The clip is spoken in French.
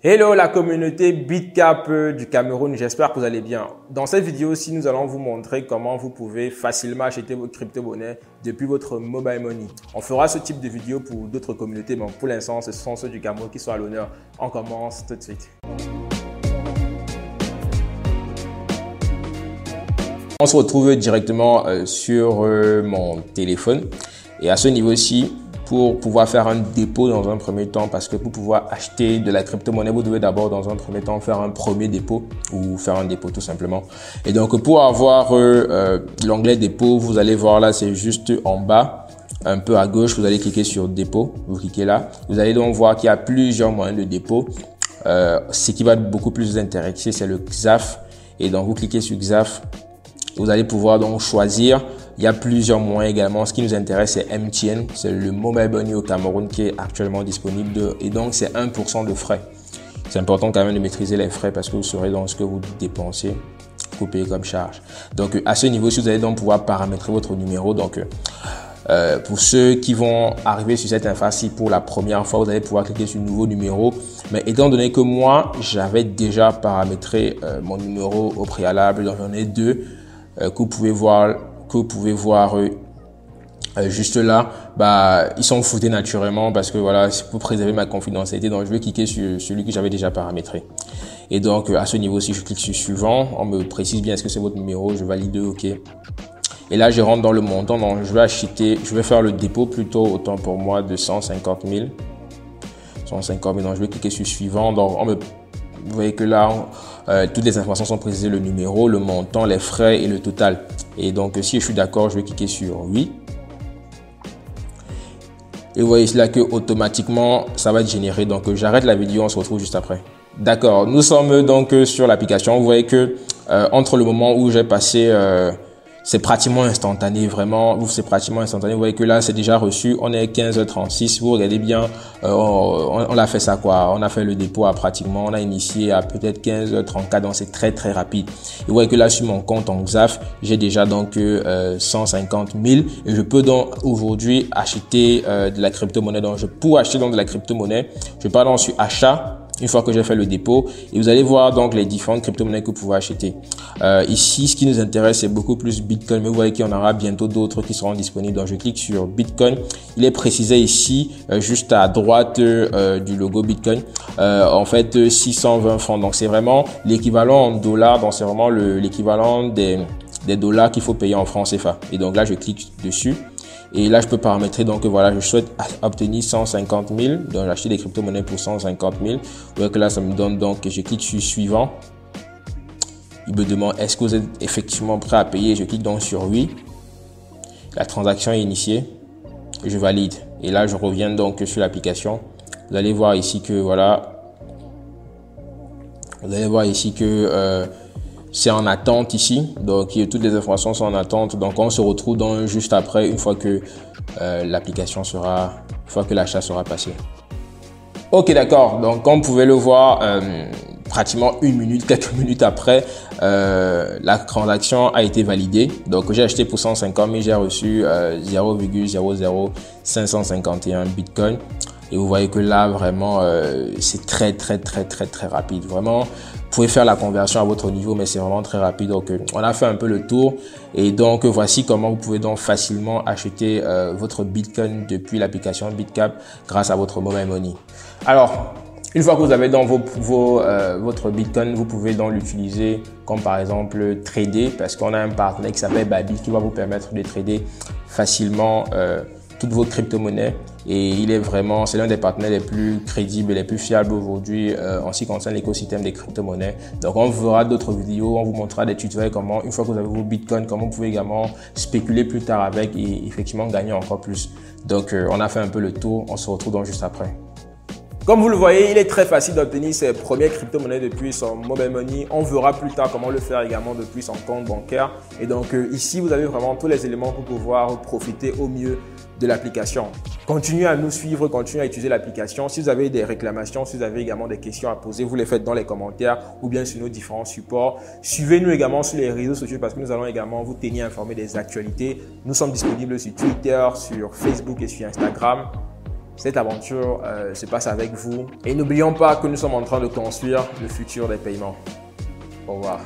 Hello la communauté BitCap du Cameroun, j'espère que vous allez bien. Dans cette vidéo-ci, nous allons vous montrer comment vous pouvez facilement acheter vos crypto-monnaies depuis votre mobile money. On fera ce type de vidéo pour d'autres communautés, mais pour l'instant, ce sont ceux du Cameroun qui sont à l'honneur. On commence tout de suite. On se retrouve directement sur mon téléphone et à ce niveau-ci, pour pouvoir faire un dépôt dans un premier temps, parce que pour pouvoir acheter de la crypto-monnaie, vous devez d'abord dans un premier temps faire un premier dépôt ou faire un dépôt tout simplement. Et donc pour avoir l'onglet dépôt, vous allez voir là, c'est juste en bas, un peu à gauche, vous allez cliquer sur dépôt, vous cliquez là. Vous allez donc voir qu'il y a plusieurs moyens de dépôt. Ce qui va beaucoup plus vous intéresser, c'est le XAF. Et donc vous cliquez sur XAF, vous allez pouvoir donc choisir. Il y a plusieurs moyens également. Ce qui nous intéresse, c'est MTN. C'est le mobile money au Cameroun qui est actuellement disponible. Et donc, c'est 1% de frais. C'est important quand même de maîtriser les frais parce que vous saurez dans ce que vous dépensez, vous payez comme charge. Donc, à ce niveau-ci, vous allez donc pouvoir paramétrer votre numéro. Donc, pour ceux qui vont arriver sur cette interface pour la première fois, vous allez pouvoir cliquer sur nouveau numéro. Mais étant donné que moi, j'avais déjà paramétré mon numéro au préalable, donc j'en ai deux que vous pouvez voir. Juste là, ils sont foutés naturellement parce que voilà, c'est pour préserver ma confidentialité. Donc, je vais cliquer sur celui que j'avais déjà paramétré. Et donc, à ce niveau-ci, je clique sur suivant. On me précise bien est-ce que c'est votre numéro. Je valide OK. Et là, je rentre dans le montant. Donc, je vais faire le dépôt plutôt, autant pour moi, de 150 000. 150 000. Donc, je vais cliquer sur suivant. Donc, vous voyez que là, toutes les informations sont précisées, le numéro, le montant, les frais et le total. Et donc, si je suis d'accord, je vais cliquer sur oui. Et vous voyez là que automatiquement, ça va être généré. Donc, j'arrête la vidéo, on se retrouve juste après. D'accord, nous sommes donc sur l'application. Vous voyez que entre le moment où j'ai passé... c'est pratiquement instantané, vraiment, c'est pratiquement instantané. Vous voyez que là, c'est déjà reçu. On est 15h36. Vous regardez bien, on a fait ça quoi. On a fait le dépôt pratiquement, on a initié à peut-être 15h34. Donc, c'est très, très rapide. Et vous voyez que là, sur mon compte en XAF, j'ai déjà donc 150 000. Et je peux donc aujourd'hui acheter de la crypto-monnaie. Donc, pour acheter donc de la crypto-monnaie, je pars donc sur achat. Une fois que j'ai fait le dépôt, et vous allez voir donc les différentes crypto-monnaies que vous pouvez acheter. Ici, ce qui nous intéresse, c'est beaucoup plus Bitcoin, mais vous voyez qu'il y en aura bientôt d'autres qui seront disponibles. Donc, je clique sur Bitcoin. Il est précisé ici, juste à droite du logo Bitcoin, en fait, 620 francs. Donc, c'est vraiment l'équivalent en dollars. Donc, c'est vraiment l'équivalent des dollars qu'il faut payer en francs CFA. Et donc là, je clique dessus. Et là, je peux paramétrer, donc voilà, je souhaite obtenir 150 000. Donc, j'achète des crypto-monnaies pour 150 000. Vous voyez que là, ça me donne donc, je clique sur suivant. Il me demande, est-ce que vous êtes effectivement prêt à payer? Je clique donc sur oui. La transaction est initiée. Et je valide. Et là, je reviens donc sur l'application. Vous allez voir ici que, voilà. Vous allez voir ici que, c'est en attente ici, donc toutes les informations sont en attente. Donc on se retrouve donc juste après, une fois que l'achat sera passé. Ok, d'accord. Donc comme vous pouvez le voir, pratiquement quelques minutes après, la transaction a été validée. Donc j'ai acheté pour 150 000, j'ai reçu 0,00551 Bitcoin. Et vous voyez que là, vraiment, c'est très, très, très, très, très rapide. Vraiment, vous pouvez faire la conversion à votre niveau, mais c'est vraiment très rapide. Donc, on a fait un peu le tour. Et donc, voici comment vous pouvez donc facilement acheter votre Bitcoin depuis l'application BitCap grâce à votre mobile money. Alors, une fois que vous avez dans votre Bitcoin, vous pouvez donc l'utiliser comme par exemple trader, parce qu'on a un partenaire qui s'appelle Bybit qui va vous permettre de trader facilement toutes vos crypto-monnaies. Et c'est l'un des partenaires les plus crédibles et les plus fiables aujourd'hui en ce qui concerne l'écosystème des crypto-monnaies. Donc, on verra d'autres vidéos, on vous montrera des tutoriels comment, une fois que vous avez vos bitcoins, comment vous pouvez également spéculer plus tard avec et effectivement gagner encore plus. Donc, on a fait un peu le tour, on se retrouve donc juste après. Comme vous le voyez, il est très facile d'obtenir ses premières crypto-monnaies depuis son mobile money. On verra plus tard comment le faire également depuis son compte bancaire. Et donc ici, vous avez vraiment tous les éléments pour pouvoir profiter au mieux de l'application. Continuez à nous suivre, continuez à utiliser l'application. Si vous avez des réclamations, si vous avez également des questions à poser, vous les faites dans les commentaires ou bien sur nos différents supports. Suivez-nous également sur les réseaux sociaux parce que nous allons également vous tenir informés des actualités. Nous sommes disponibles sur Twitter, sur Facebook et sur Instagram. cette aventure se passe avec vous. Et n'oublions pas que nous sommes en train de construire le futur des paiements. Au revoir.